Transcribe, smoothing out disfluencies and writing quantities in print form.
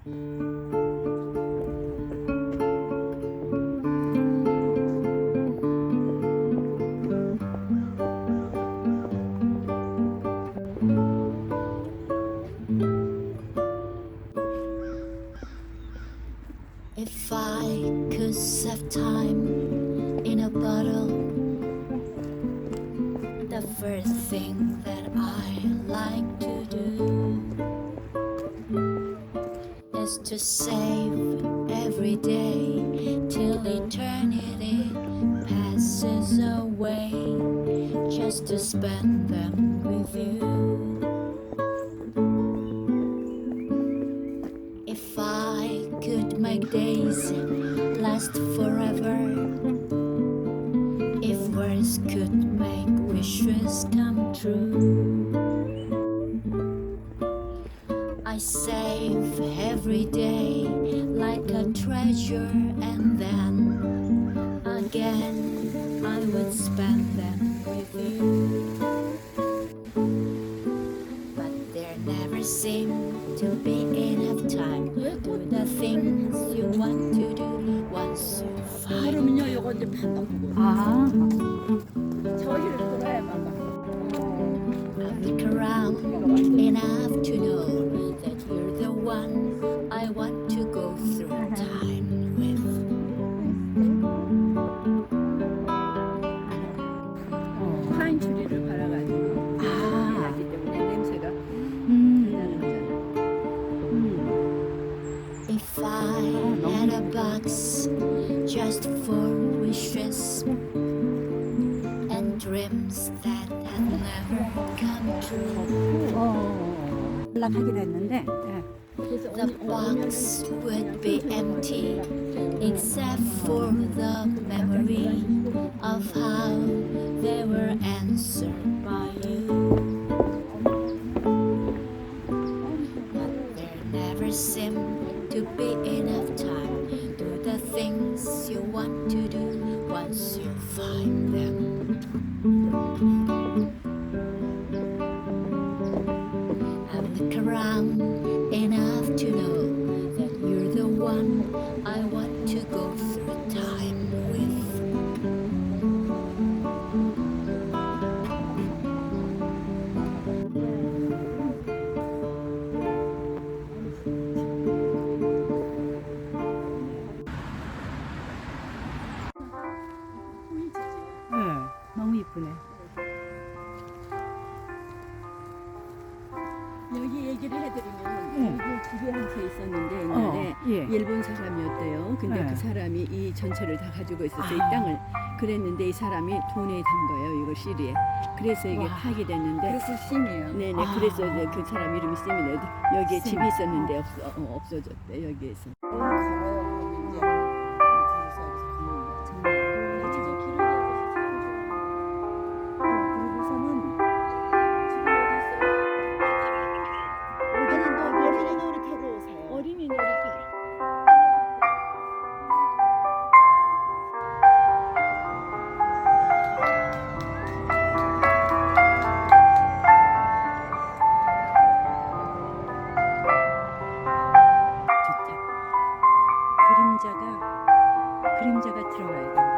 If I could save time in a bottle, the first thing that I like to do is to save every day till eternity passes away, just to spend them with you. If I could make days last forever, if words could make wishes come true, I save every day like a treasure, and then again I would spend them with you. But there never seemed to be enough time to do the things you want to do once you find 그러면요, them. 요거 이제 반만 보고. 아, 저기를 돌아야 봐봐. Look around enough to know that you're the one I want to go through time with. 파인 추리를 발라가지고 나기 때문에 냄새가 If I had a box just for wishes and dreams that had never come true, 연락하기로 했는데 the box would be empty except for the memory of how they were answered by you. But there never seemed to be enough time to do the things you want to do once you find them. And look around enough to know that you're the one I want to go through time with. 너무 이쁘네. 여기 얘기를 해드리면 여기 집에 한 채 있었는데 옛날에 예. 일본 사람이었대요. 근데 네. 그 사람이 이 전체를 다 가지고 있었어요. 이 땅을. 그랬는데 이 사람이 돈에 단 거예요. 이거 시리에. 그래서 이게 와. 파기 됐는데. 그래서 심이에요. 네네. 아. 그래서 이제 그 사람 이름이 쌤이네. 여기에 쌤. 집이 있었는데 없어졌대. 여기에서. 가요. 이제 가서 정말. 그리고서는 지금 어디 있어요? 어린이 놀이터로 오세요. 어린이 놀이터. 좋다. 그림자가 들어가야 돼.